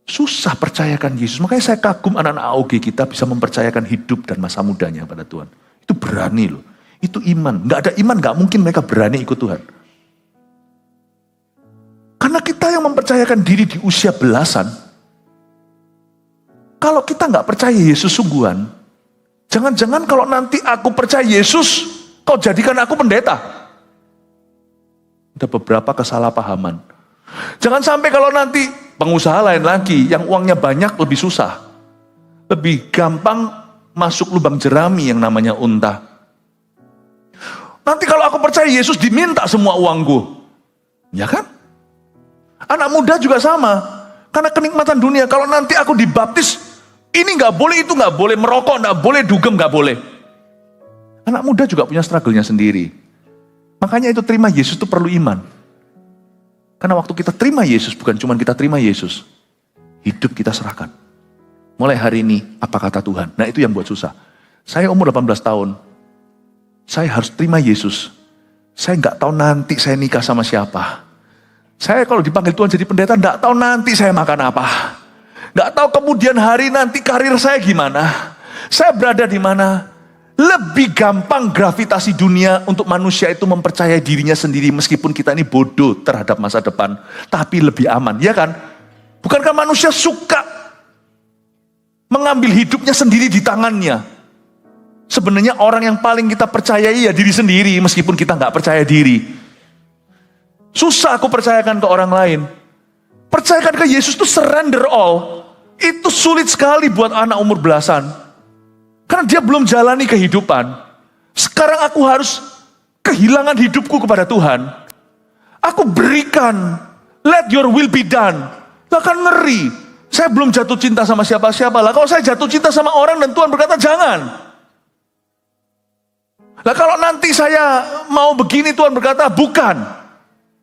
Susah percayakan Yesus. Makanya saya kagum anak-anak AOG kita bisa mempercayakan hidup dan masa mudanya pada Tuhan. Itu berani loh. Itu iman. Nggak ada iman, nggak mungkin mereka berani ikut Tuhan. Karena kita yang mempercayakan diri di usia belasan, kalau kita nggak percaya Yesus sungguhan, jangan-jangan kalau nanti aku percaya Yesus, kau jadikan aku pendeta. Ada beberapa kesalahpahaman. Jangan sampai kalau nanti pengusaha lain lagi, yang uangnya banyak lebih susah. Lebih gampang masuk lubang jerami yang namanya unta. Nanti kalau aku percaya Yesus diminta semua uangku. Ya kan? Anak muda juga sama. Karena kenikmatan dunia, kalau nanti aku dibaptis, ini gak boleh, itu gak boleh, merokok gak boleh, dugem gak boleh. Anak muda juga punya struggle-nya sendiri. Makanya itu terima Yesus itu perlu iman. Karena waktu kita terima Yesus, bukan cuma kita terima Yesus, hidup kita serahkan. Mulai hari ini, apa kata Tuhan? Nah itu yang buat susah. Saya umur 18 tahun, saya harus terima Yesus. Saya nggak tahu nanti saya nikah sama siapa. Saya kalau dipanggil Tuhan jadi pendeta, nggak tahu nanti saya makan apa. Nggak tahu kemudian hari nanti karir saya gimana. Saya berada di mana. Lebih gampang gravitasi dunia untuk manusia itu mempercayai dirinya sendiri meskipun kita ini bodoh terhadap masa depan. Tapi lebih aman, ya kan? Bukankah manusia suka mengambil hidupnya sendiri di tangannya? Sebenarnya orang yang paling kita percayai ya diri sendiri, meskipun kita nggak percaya diri. Susah aku percayakan ke orang lain. Percayakan ke Yesus itu surrender all. Itu sulit sekali buat anak umur belasan. Karena dia belum jalani kehidupan. Sekarang aku harus kehilangan hidupku kepada Tuhan. Aku berikan, let your will be done. Bahkan ngeri. Saya belum jatuh cinta sama siapa-siapa lah. Kalau saya jatuh cinta sama orang dan Tuhan berkata jangan. Lah kalau nanti saya mau begini Tuhan berkata bukan.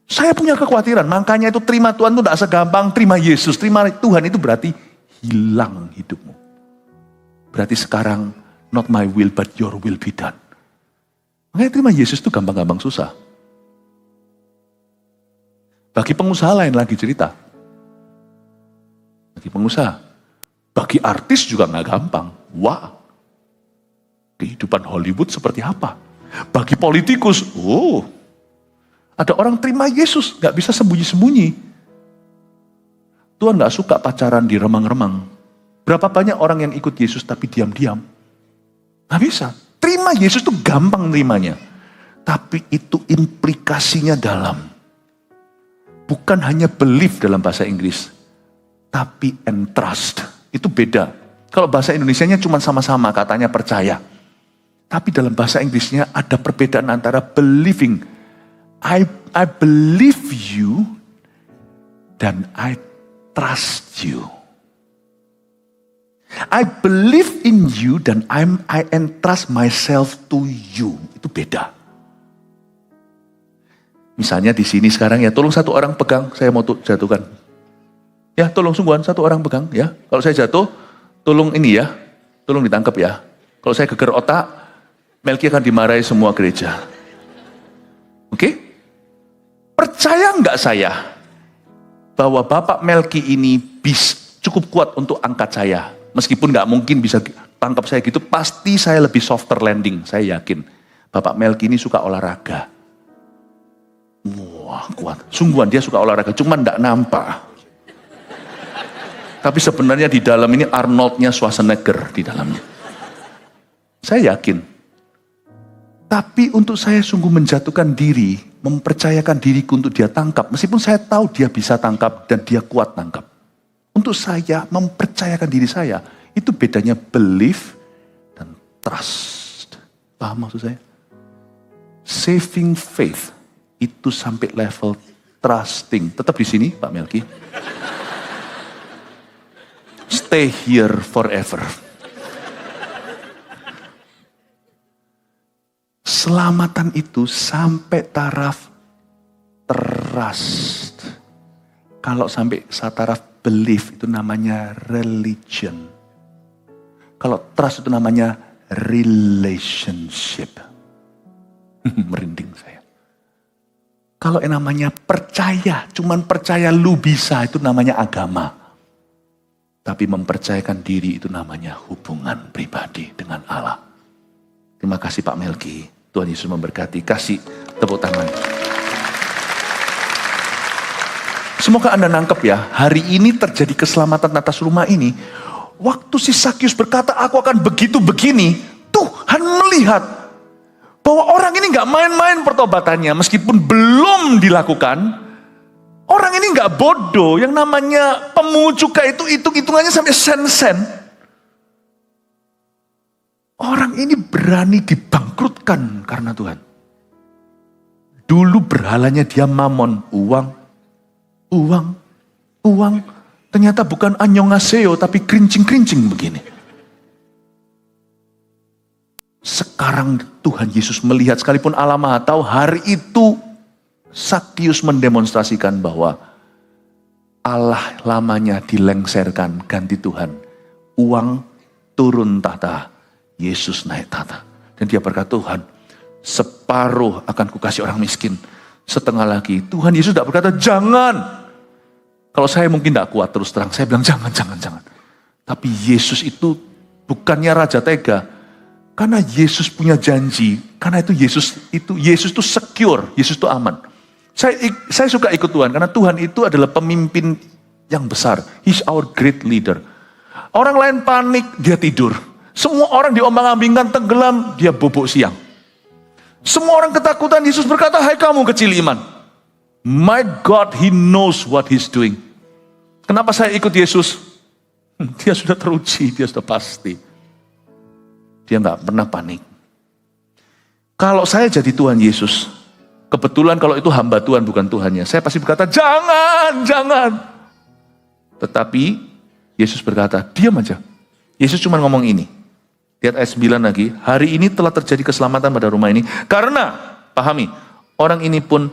Saya punya kekhawatiran. Makanya itu terima Tuhan itu tidak segampang terima Yesus. Terima Tuhan itu berarti hilang hidupmu. Berarti sekarang not my will but your will be done. Makanya terima Yesus itu gampang-gampang susah. Bagi pengusaha lain lagi cerita. Bagi pengusaha. Bagi artis juga nggak gampang. Wah. Kehidupan Hollywood seperti apa? Bagi politikus, ada orang terima Yesus, gak bisa sembunyi-sembunyi. Tuhan gak suka pacaran di remang-remang. Berapa banyak orang yang ikut Yesus tapi diam-diam? Gak bisa. Terima Yesus itu gampang nerimanya. Tapi itu implikasinya dalam. Bukan hanya belief dalam bahasa Inggris, tapi entrust. Itu beda. Kalau bahasa Indonesianya cuma sama-sama katanya percaya. Tapi dalam bahasa Inggrisnya ada perbedaan antara believing. I believe you dan I trust you. I believe in you dan I entrust myself to you. Itu beda. Misalnya di sini sekarang ya, tolong satu orang pegang, saya mau jatuhkan. Ya, tolong sungguhan satu orang pegang ya. Kalau saya jatuh, tolong ini ya, tolong ditangkap ya. Kalau saya geger otak, Melki akan dimarahi semua gereja. Oke? Percaya nggak saya bahwa Bapak Melki ini cukup kuat untuk angkat saya? Meskipun nggak mungkin bisa tangkap saya gitu, pasti saya lebih softer landing. Saya yakin. Bapak Melki ini suka olahraga. Wah, kuat. Sungguhan dia suka olahraga, cuman nggak nampak. Tapi sebenarnya di dalam ini Arnoldnya Schwarzenegger di dalamnya. Saya yakin. Tapi untuk saya sungguh menjatuhkan diri, mempercayakan diriku untuk dia tangkap. Meskipun saya tahu dia bisa tangkap dan dia kuat tangkap. Untuk saya mempercayakan diri saya, itu bedanya belief dan trust. Paham maksud saya? Saving faith itu sampai level trusting. Tetap di sini Pak Melki. Stay here forever. Selamatan itu sampai taraf trust. Kalau sampai taraf belief itu namanya religion. Kalau trust itu namanya relationship. Merinding saya. Kalau yang namanya percaya, cuman percaya lu bisa, itu namanya agama. Tapi mempercayakan diri itu namanya hubungan pribadi dengan Allah. Terima kasih Pak Melki. Tuhan Yesus memberkati. Kasih tepuk tangan. Semoga Anda nangkep ya. Hari ini terjadi keselamatan atas rumah ini. Waktu si Sakyus berkata, aku akan begitu begini. Tuhan melihat bahwa orang ini gak main-main pertobatannya. Meskipun belum dilakukan. Orang ini gak bodoh. Yang namanya pemungut cukai itu hitung-hitungannya sampai sen-sen. Orang ini berani dibangkrutkan karena Tuhan. Dulu berhalanya dia mamon, uang. Ternyata bukan annyeonghaseyo tapi kerincing-kerincing begini. Sekarang Tuhan Yesus melihat, sekalipun Allah Maha tahu, hari itu Sakyus mendemonstrasikan bahwa Allah lamanya dilengserkan, ganti Tuhan. Uang turun tahta. Yesus naik tahta. Dan dia berkata, Tuhan, separuh akan kukasih orang miskin. Setengah lagi. Tuhan Yesus tidak berkata, jangan. Kalau saya mungkin tidak kuat terus terang. Saya bilang, jangan. Tapi Yesus itu bukannya Raja Tega. Karena Yesus punya janji. Karena itu Yesus itu secure. Yesus itu aman. Saya suka ikut Tuhan. Karena Tuhan itu adalah pemimpin yang besar. He's our great leader. Orang lain panik, dia tidur. Semua orang diombang-ambingkan tenggelam, dia bobok siang. Semua orang ketakutan, Yesus berkata, hai kamu kecil iman. My God, He knows what He's doing. Kenapa saya ikut Yesus? Dia sudah teruji, dia sudah pasti. Dia nggak pernah panik. Kalau saya jadi Tuhan Yesus, kebetulan kalau itu hamba Tuhan bukan Tuhannya, saya pasti berkata, jangan, jangan. Tetapi Yesus berkata, diam aja. Yesus cuma ngomong ini. Lihat ayat 9 lagi, hari ini telah terjadi keselamatan pada rumah ini. Karena, pahami, orang ini pun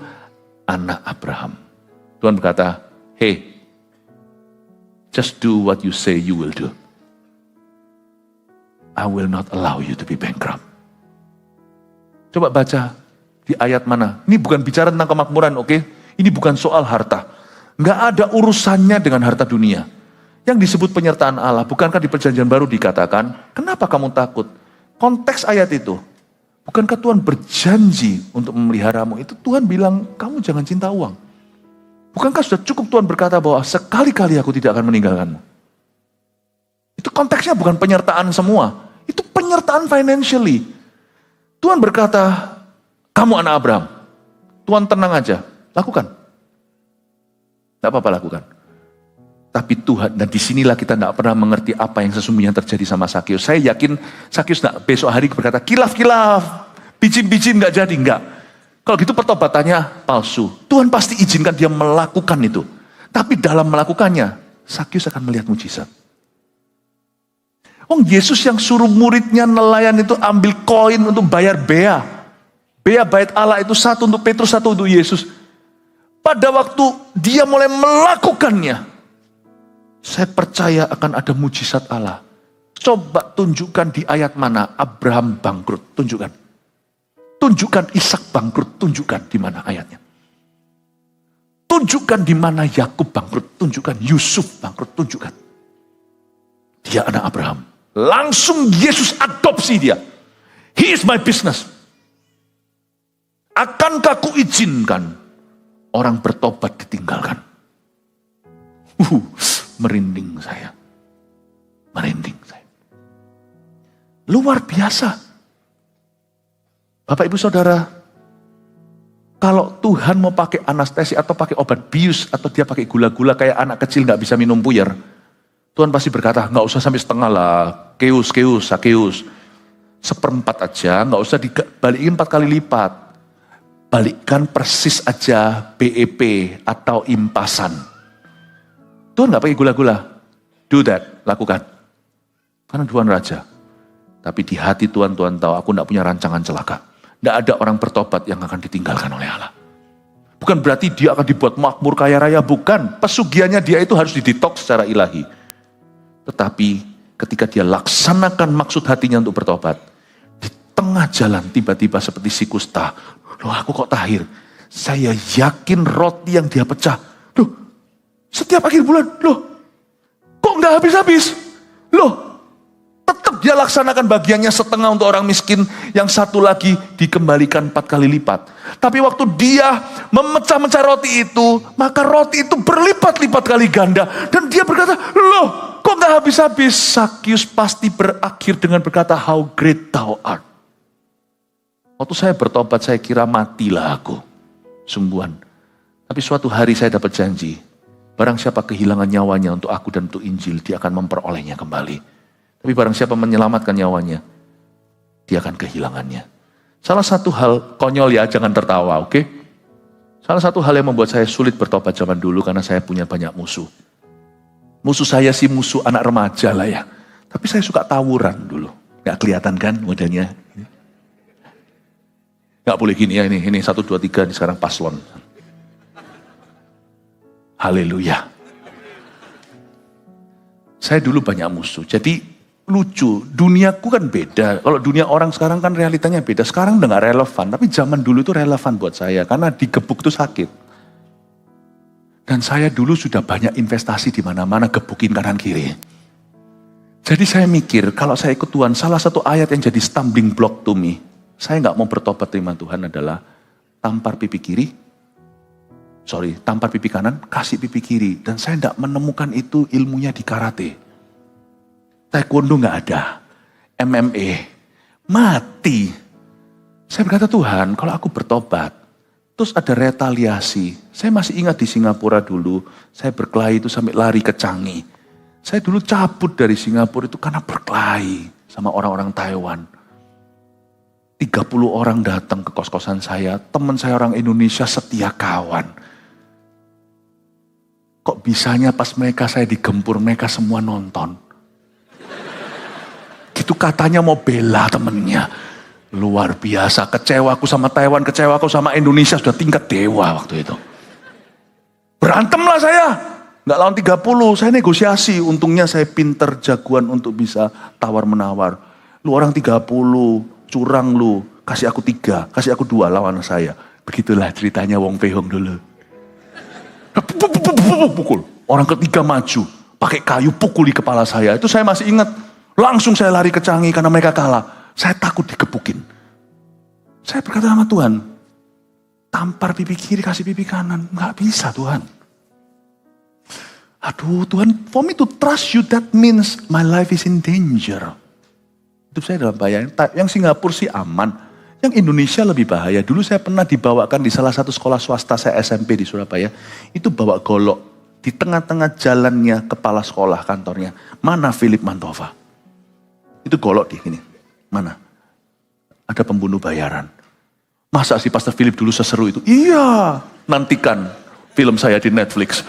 anak Abraham. Tuhan berkata, hey, just do what you say you will do. I will not allow you to be bankrupt. Coba baca di ayat mana. Ini bukan bicara tentang kemakmuran, oke? Ini bukan soal harta. Nggak ada urusannya dengan harta dunia. Yang disebut penyertaan Allah, bukankah di perjanjian baru dikatakan, kenapa kamu takut? Konteks ayat itu, bukankah Tuhan berjanji untuk memeliharamu? Itu Tuhan bilang, kamu jangan cinta uang. Bukankah sudah cukup Tuhan berkata bahwa sekali-kali aku tidak akan meninggalkanmu? Itu konteksnya bukan penyertaan semua. Itu penyertaan financially. Tuhan berkata, kamu anak Abraham. Tuhan tenang aja, lakukan. Tidak apa-apa lakukan. Tapi Tuhan, dan disinilah kita tidak pernah mengerti apa yang sesungguhnya terjadi sama Sakius. Saya yakin Sakius besok hari berkata, kilaf-kilaf, bicin-bicin gak jadi, enggak. Kalau gitu pertobatannya palsu. Tuhan pasti izinkan dia melakukan itu. Tapi dalam melakukannya, Sakius akan melihat mujizat. Yesus yang suruh muridnya nelayan itu ambil koin untuk bayar bea. Bea bait Allah itu satu untuk Petrus, satu untuk Yesus. Pada waktu dia mulai melakukannya, saya percaya akan ada mujizat Allah. Coba tunjukkan di ayat mana Abraham bangkrut, tunjukkan. Tunjukkan Ishak bangkrut, tunjukkan di mana ayatnya. Tunjukkan di mana Yakub bangkrut, tunjukkan Yusuf bangkrut, tunjukkan. Dia anak Abraham. Langsung Yesus adopsi dia. He is my business. Akankah kuizinkan orang bertobat ditinggalkan? Merinding saya. Merinding saya. Luar biasa. Bapak ibu saudara, kalau Tuhan mau pakai anestesi atau pakai obat bius atau dia pakai gula-gula kayak anak kecil gak bisa minum puyer, Tuhan pasti berkata, gak usah sampai setengah lah, keus, seperempat aja, gak usah dibalikin 4 kali lipat. Balikkan persis aja BEP atau impasan. Tuhan gak pakai gula-gula. Do that, lakukan. Karena Tuhan Raja. Tapi di hati Tuhan tahu aku gak punya rancangan celaka. Gak ada orang bertobat yang akan ditinggalkan oleh Allah. Bukan berarti dia akan dibuat makmur kaya raya, bukan. Pesugihannya dia itu harus didetoks secara ilahi. Tetapi ketika dia laksanakan maksud hatinya untuk bertobat, di tengah jalan tiba-tiba seperti si kusta, loh aku kok tahir? Saya yakin roti yang dia pecah, loh setiap akhir bulan, loh kok nggak habis-habis? Loh tetap dia laksanakan bagiannya setengah untuk orang miskin, yang satu lagi dikembalikan 4 kali lipat. Tapi waktu dia memecah-mecah roti itu, maka roti itu berlipat-lipat kali ganda. Dan dia berkata, loh kok gak habis-habis? Sakius pasti berakhir dengan berkata, how great thou art. Waktu saya bertobat, saya kira matilah aku. Sungguhan. Tapi suatu hari saya dapat janji, barang siapa kehilangan nyawanya untuk aku dan untuk Injil, dia akan memperolehnya kembali. Tapi barang siapa menyelamatkan nyawanya, dia akan kehilangannya. Salah satu hal, konyol ya, jangan tertawa, oke? Salah satu hal yang membuat saya sulit bertobat zaman dulu, karena saya punya banyak musuh. Musuh saya sih musuh anak remaja lah ya. Tapi saya suka tawuran dulu. Gak kelihatan kan modelnya? Gak boleh gini ya, ini 1, 2, 3, ini sekarang paslon. Haleluya. Saya dulu banyak musuh, jadi lucu, duniaku kan beda. Kalau dunia orang sekarang kan realitanya beda. Sekarang udah gak relevan, tapi zaman dulu itu relevan buat saya. Karena digebuk itu sakit. Dan saya dulu sudah banyak investasi di mana-mana, gebukin kanan kiri. Jadi saya mikir, kalau saya ikut Tuhan, salah satu ayat yang jadi stumbling block to me, saya gak mau bertobat terima Tuhan adalah tampar pipi kiri, tampar pipi kanan, kasih pipi kiri. Dan saya gak menemukan itu ilmunya di karate. Taekwondo gak ada. MMA, mati. Saya berkata, Tuhan, kalau aku bertobat, terus ada retaliasi. Saya masih ingat di Singapura dulu, saya berkelahi itu sampai lari ke Changi. Saya dulu cabut dari Singapura itu karena berkelahi sama orang-orang Taiwan. 30 orang datang ke kos-kosan saya, teman saya orang Indonesia setia kawan. Kok bisanya pas saya digempur, mereka semua nonton. Gitu katanya mau bela temennya. Luar biasa, kecewaku sama Taiwan, kecewaku sama Indonesia sudah tingkat dewa waktu itu. Berantem lah saya, nggak lawan 30, saya negosiasi. Untungnya saya pinter jagoan untuk bisa tawar-menawar. Lu orang 30, curang lu, kasih aku 3, kasih aku 2 lawan saya. Begitulah ceritanya Wong Fei Hung dulu. Pukul, orang ketiga maju, pakai kayu pukuli kepala saya. Itu saya masih ingat, langsung saya lari ke Changi karena mereka kalah. Saya takut digebukin. Saya berkata sama Tuhan, tampar pipi kiri, kasih pipi kanan. Nggak bisa Tuhan. Aduh Tuhan, for me to trust you, that means my life is in danger. Itu saya dalam bahaya. Yang Singapura sih aman. Yang Indonesia lebih bahaya. Dulu saya pernah dibawakan di salah satu sekolah swasta saya SMP di Surabaya. Itu bawa golok. Di tengah-tengah jalannya kepala sekolah kantornya. Mana Philip Mantova? Itu golok di sini. Mana? Ada pembunuh bayaran. Masa sih Pastor Philip dulu seseru itu? Iya, nantikan film saya di Netflix.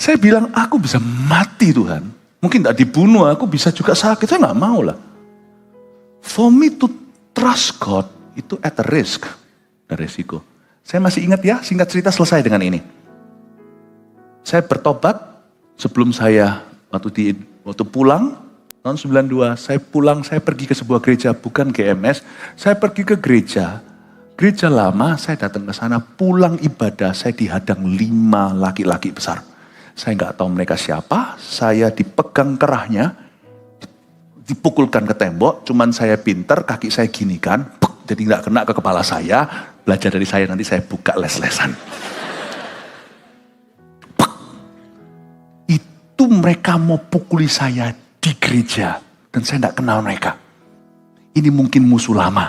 Saya bilang, aku bisa mati Tuhan. Mungkin tidak dibunuh, aku bisa juga sakit. Saya nggak mau lah. For me to trust God, itu at a risk. Ada resiko. Saya masih ingat ya, singkat cerita selesai dengan ini. Saya bertobat sebelum saya waktu pulang tahun 92, saya pulang, saya pergi ke sebuah gereja, bukan GMS. Saya pergi ke gereja lama, saya datang ke sana, pulang ibadah, saya dihadang 5 laki-laki besar. Saya nggak tahu mereka siapa, saya dipegang kerahnya, dipukulkan ke tembok, cuman saya pinter, kaki saya gini kan, jadi nggak kena ke kepala saya. Belajar dari saya, nanti saya buka les-lesan. Itu mereka mau pukuli saya di gereja. Dan saya tidak kenal mereka. Ini mungkin musuh lama.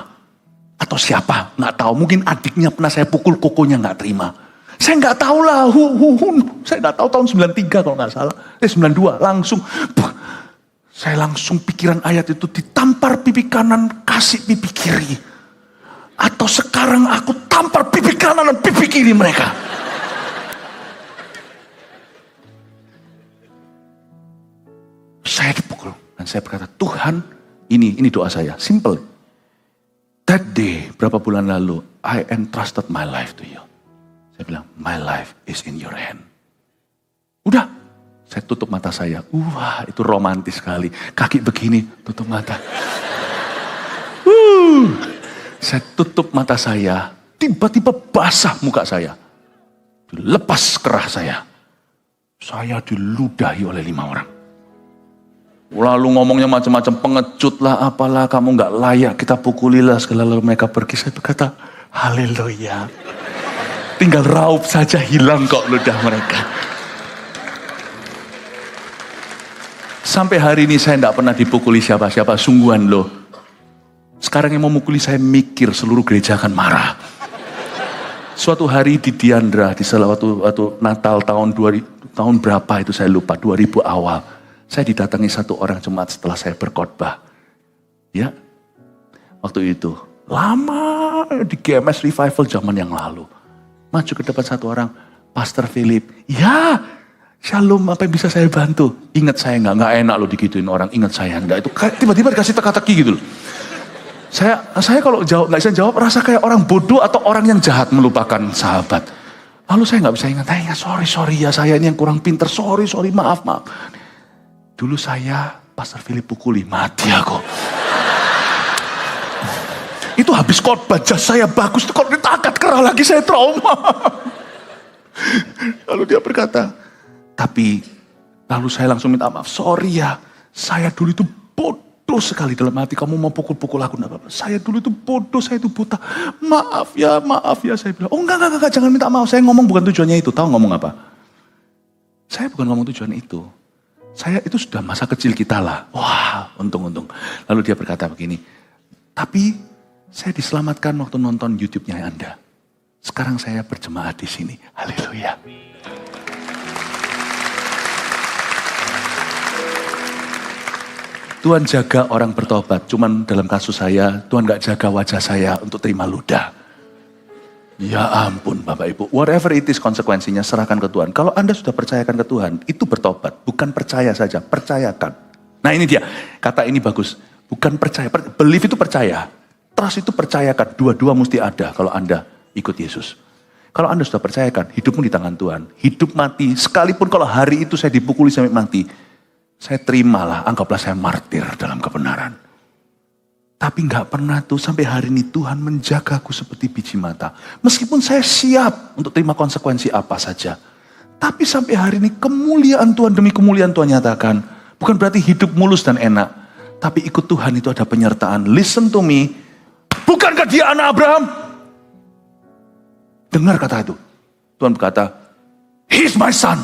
Atau siapa, nggak tahu. Mungkin adiknya pernah saya pukul, kokonya nggak terima. Saya nggak tahu lah. Saya nggak tahu tahun 93 kalau nggak salah. 92 langsung. Saya langsung pikiran ayat itu ditampar pipi kanan, kasih pipi kiri. Atau sekarang aku tampar pipi kanan dan pipi kiri mereka. Saya dipukul. Dan saya berkata, Tuhan, ini doa saya. Simple. That day, berapa bulan lalu, I entrusted my life to you. Saya bilang, my life is in your hand. Udah, saya tutup mata saya. Wah, itu romantis sekali. Kaki begini, tutup mata. Saya tutup mata saya, tiba-tiba basah muka saya. Lepas kerah saya. Saya diludahi oleh 5 orang. Lalu ngomongnya macam-macam, pengecut lah, apalah, kamu nggak layak, kita pukulilah segala. Lalu mereka pergi, saya berkata, haleluya. Tinggal raup saja, hilang kok ludah mereka. Sampai hari ini saya tidak pernah dipukuli siapa-siapa, sungguhan loh. Sekarang yang mau mukuli saya mikir seluruh gereja akan marah. Suatu hari di Diandra, di salah waktu Natal tahun berapa itu saya lupa, 2000 awal. Saya didatangi satu orang jemaat setelah saya berkhotbah. Ya, waktu itu lama di GMS Revival zaman yang lalu. Maju ke depan satu orang, Pastor Philip. Ya, Shalom, apa yang bisa saya bantu? Ingat saya nggak enak loh digituin orang. Ingat saya enggak, itu tiba-tiba dikasih teka-teki gitu loh. Saya kalau jawab nggak bisa jawab, rasa kayak orang bodoh atau orang yang jahat melupakan sahabat. Lalu saya nggak bisa ingat, sorry ya saya ini yang kurang pinter, sorry maaf. Dulu saya Pastor Philip pukuli, mati aku. Itu habis khotbah, jas saya bagus, kalau ditangkat kerah lagi saya trauma. Lalu dia berkata, lalu saya langsung minta maaf, sorry ya, saya dulu itu bodoh. bodoh sekali dalam hati. Kamu mau pukul-pukul aku, enggak apa-apa. Saya dulu itu bodoh, saya itu buta. Maaf ya. Saya bilang, oh enggak, jangan minta maaf. Saya ngomong bukan tujuannya itu. Tahu ngomong apa? Saya bukan ngomong tujuan itu. Saya itu sudah masa kecil kita lah. Wah, untung. Lalu dia berkata begini, tapi saya diselamatkan waktu nonton YouTube-nya Anda. Sekarang saya berjemaat di sini. Haleluya. Tuhan jaga orang bertobat. Cuman dalam kasus saya, Tuhan gak jaga wajah saya untuk terima ludah. Ya ampun Bapak Ibu. Whatever it is konsekuensinya, serahkan ke Tuhan. Kalau Anda sudah percayakan ke Tuhan, itu bertobat. Bukan percaya saja, percayakan. Nah ini dia, kata ini bagus. Bukan percaya, believe itu percaya. Trust itu percayakan. Dua-dua mesti ada kalau Anda ikut Yesus. Kalau Anda sudah percayakan, hidupmu di tangan Tuhan. Hidup mati, sekalipun kalau hari itu saya dipukuli sampai mati, saya terimalah, anggaplah saya martir dalam kebenaran. Tapi gak pernah tuh sampai hari ini Tuhan menjagaku seperti biji mata. Meskipun saya siap untuk terima konsekuensi apa saja. Tapi sampai hari ini kemuliaan Tuhan demi kemuliaan Tuhan nyatakan. Bukan berarti hidup mulus dan enak. Tapi ikut Tuhan itu ada penyertaan. Listen to me. Bukankah dia anak Abraham? Dengar kata itu. Tuhan berkata, He's my son.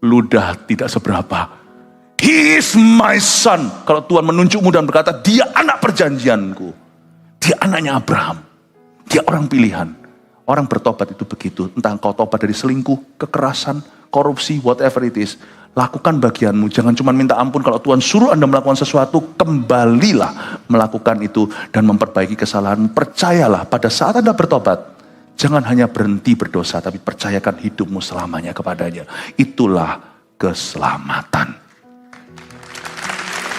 Ludah tidak seberapa. He is my son. Kalau Tuhan menunjukmu dan berkata, dia anak perjanjianku. Dia anaknya Abraham. Dia orang pilihan. Orang bertobat itu begitu. Entah engkau tobat dari selingkuh, kekerasan, korupsi, whatever it is. Lakukan bagianmu. Jangan cuma minta ampun kalau Tuhan suruh Anda melakukan sesuatu. Kembalilah melakukan itu dan memperbaiki kesalahan. Percayalah pada saat Anda bertobat. Jangan hanya berhenti berdosa, tapi percayakan hidupmu selamanya kepadanya. Itulah keselamatan.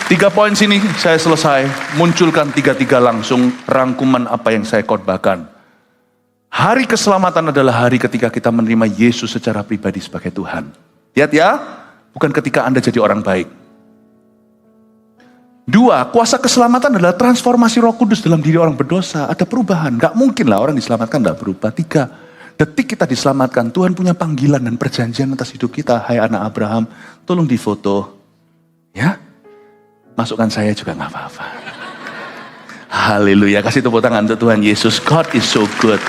3 poin sini saya selesai. Munculkan 3 langsung rangkuman apa yang saya khotbahkan. Hari keselamatan adalah hari ketika kita menerima Yesus secara pribadi sebagai Tuhan. Lihat ya, bukan ketika Anda jadi orang baik. 2, kuasa keselamatan adalah transformasi Roh Kudus dalam diri orang berdosa. Ada perubahan, gak mungkin lah orang diselamatkan gak berubah. 3, detik kita diselamatkan, Tuhan punya panggilan dan perjanjian atas hidup kita. Hai anak Abraham, tolong difoto. Ya, masukkan saya juga gak apa-apa. Haleluya, kasih tepuk tangan untuk Tuhan Yesus. God is so good.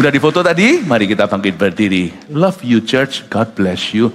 Udah difoto tadi? Mari kita bangkit berdiri. Love you church, God bless you.